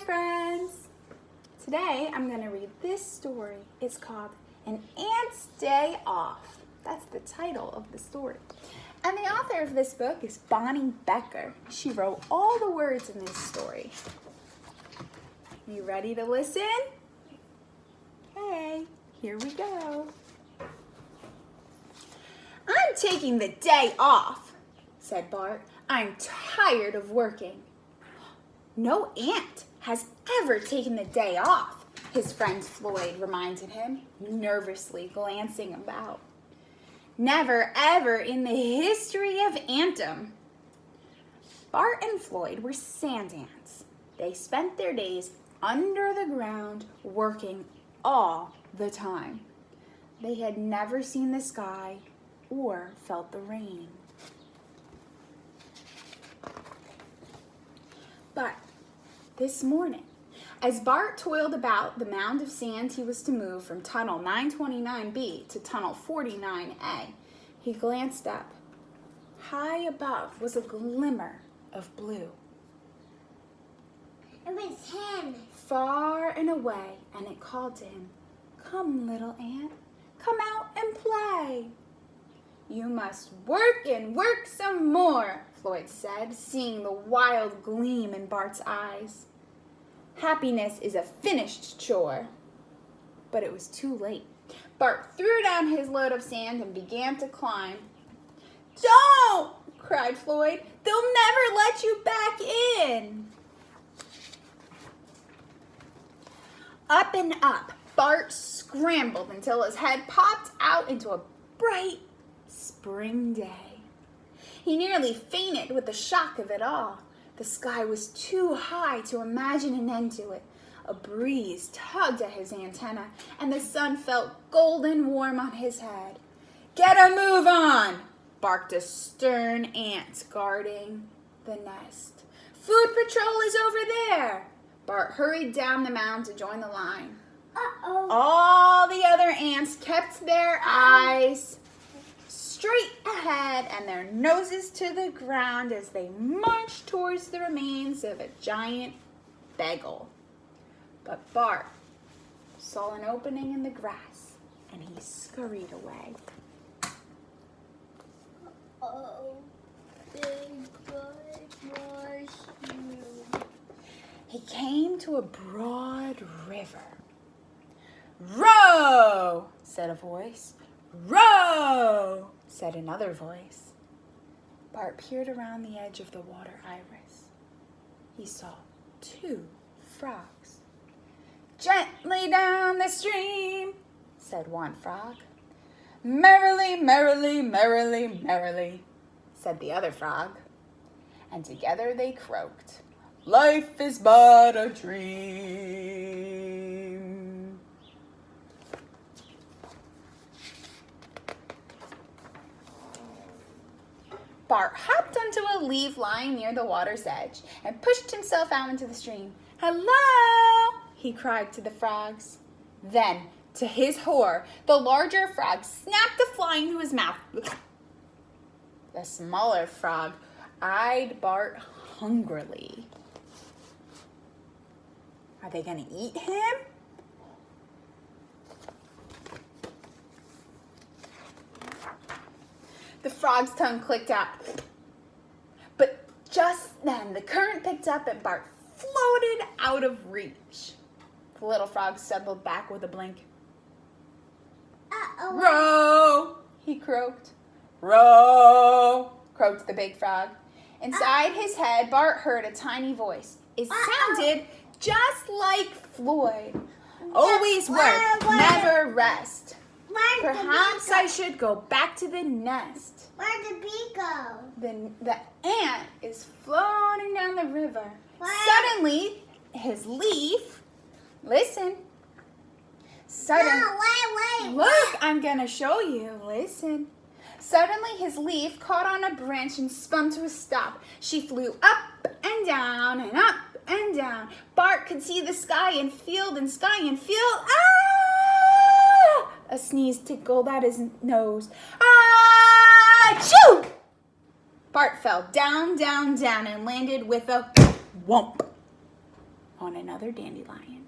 friends! Today I'm going to read this story. It's called An Ant's Day Off. That's the title of the story. And the author of this book is Bonnie Becker. She wrote all the words in this story. You ready to listen? Okay, here we go. I'm taking the day off, said Bart. I'm tired of working. No ant has ever taken the day off, his friend Floyd reminded him, nervously glancing about. Never, ever in the history of antdom. Bart and Floyd were sand ants. They spent their days under the ground working all the time. They had never seen the sky or felt the rain. But this morning, as Bart toiled about the mound of sand he was to move from tunnel 929B to tunnel 49A, he glanced up. High above was a glimmer of blue. It was him. Far and away, and it called to him, "Come, little ant, come out and play." "You must work and work some more," Floyd said, seeing the wild gleam in Bart's eyes. Happiness is a finished chore. But it was too late. Bart threw down his load of sand and began to climb. "Don't!" cried Floyd. "They'll never let you back in." Up and up, Bart scrambled until his head popped out into a bright spring day. He nearly fainted with the shock of it all. The sky was too high to imagine an end to it. A breeze tugged at his antenna, and the sun felt golden warm on his head. "Get a move on!" barked a stern ant guarding the nest. "Food patrol is over there!" Bart hurried down the mound to join the line. Uh-oh. All the other ants kept their eyes straight ahead and their noses to the ground as they marched towards the remains of a giant bagel. But Bart saw an opening in the grass, and he scurried away. Oh, big good mushroom. He came to a broad river. "Row!" said a voice. "Row!" said another voice. Bart peered around the edge of the water iris. He saw 2 frogs. "Gently down the stream," said one frog. "Merrily, merrily, merrily, merrily," said the other frog. And together they croaked, "Life is but a dream." Bart hopped onto a leaf lying near the water's edge and pushed himself out into the stream. "Hello!" he cried to the frogs. Then, to his horror, the larger frog snapped a fly into his mouth. The smaller frog eyed Bart hungrily. Are they going to eat him? The frog's tongue clicked out. But just then, the current picked up and Bart floated out of reach. The little frog settled back with a blink. Uh-oh. "Row!" he croaked. "Row!" croaked the big frog. Inside his head, Bart heard a tiny voice. It sounded just like Floyd. "Always work, never rest. Perhaps I should go back to the nest." Where'd the bee go? The ant is floating down the river. Where? Suddenly, his leaf, listen. No, wait. Look, I'm going to show you. Listen. Suddenly, his leaf caught on a branch and spun to a stop. She flew up and down and up and down. Bart could see the sky and field and sky and field. Ah! A sneeze tickled at his nose. Ah! Achoo! Bart fell down, down, down and landed with a whomp. on another dandelion.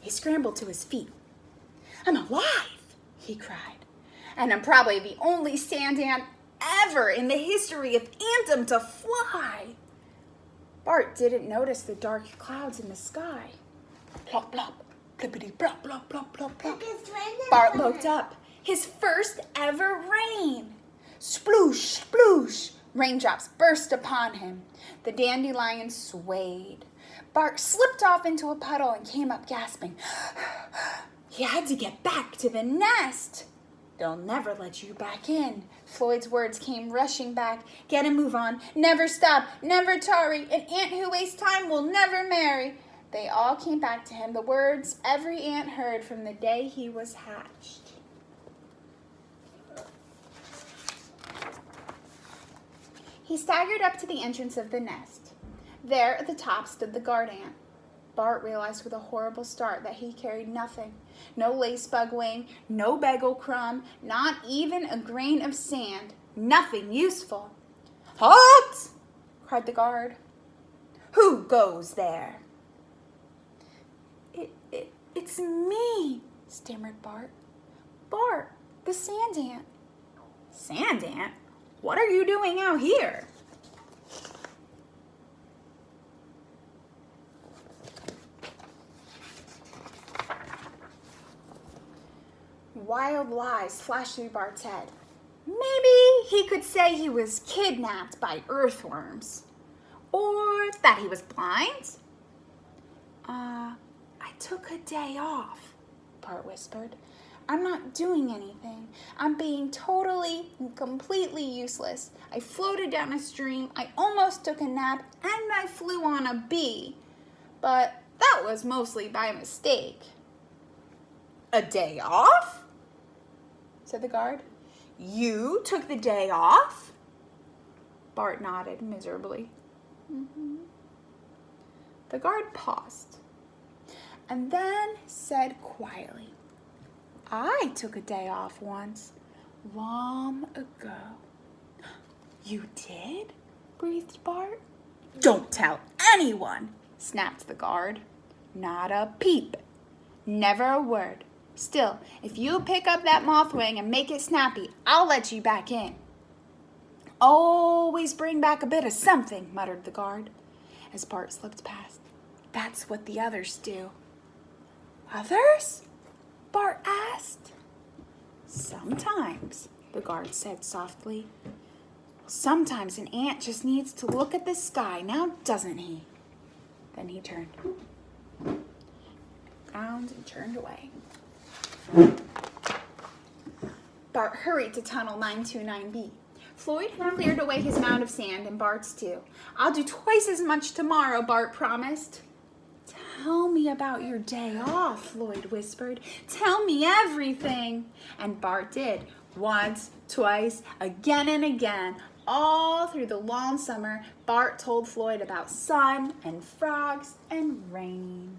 He scrambled to his feet. "I'm alive," he cried. "And I'm probably the only sand ant ever in the history of Anthem to fly." Bart didn't notice the dark clouds in the sky. Plop, plop, plippity, plop, plop, plop, plop, plop. Bart looked up. His first ever rain. Sploosh, sploosh. Raindrops burst upon him. The dandelion swayed. Bart slipped off into a puddle and came up gasping. He had to get back to the nest. "They'll never let you back in." Floyd's words came rushing back. "Get a move on. Never stop. Never tarry. An ant who wastes time will never marry." They all came back to him, the words every ant heard from the day he was hatched. He staggered up to the entrance of the nest. There at the top stood the guard ant. Bart realized with a horrible start that he carried nothing. No lacebug wing, no bagel crumb, not even a grain of sand. Nothing useful. "Halt!" cried the guard. "Who goes there?" It's me," stammered Bart. "Bart, the sand ant." "Sand ant? What are you doing out here?" Wild lies flashed through Bart's head. Maybe he could say he was kidnapped by earthworms. Or that he was blind. I took a day off," Bart whispered. "I'm not doing anything. I'm being totally and completely useless. I floated down a stream, I almost took a nap, and I flew on a bee. But that was mostly by mistake." "A day off?" said the guard. "You took the day off?" Bart nodded miserably. The guard paused and then said quietly, "I took a day off once, long ago." "You did?" breathed Bart. "Don't tell anyone," snapped the guard. "Not a peep. Never a word. Still, if you pick up that moth wing and make it snappy, I'll let you back in." "Always bring back a bit of something," muttered the guard as Bart slipped past. "That's what the others do." "Others?" Bart asked. "Sometimes," the guard said softly. "Sometimes an ant just needs to look at the sky, now doesn't he?" Then he turned around and turned away. Bart hurried to tunnel 929B. Floyd had cleared away his mound of sand and Bart's too. "I'll do twice as much tomorrow," Bart promised. "Tell me about your day off," Floyd whispered. "Tell me everything." And Bart did, once, twice, again and again. All through the long summer, Bart told Floyd about sun and frogs and rain.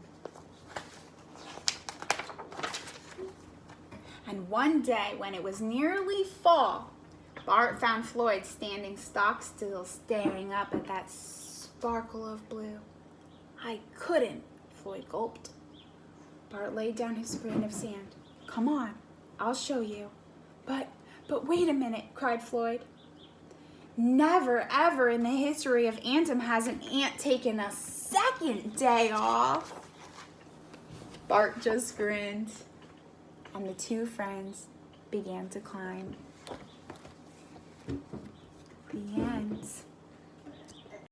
And one day, when it was nearly fall, Bart found Floyd standing stock still, staring up at that sparkle of blue. "I couldn't," Floyd gulped. Bart laid down his grain of sand. "Come on, I'll show you." But wait a minute," cried Floyd. "Never, ever in the history of Anthem has an ant taken a second day off." Bart just grinned, and the two friends began to climb. The end.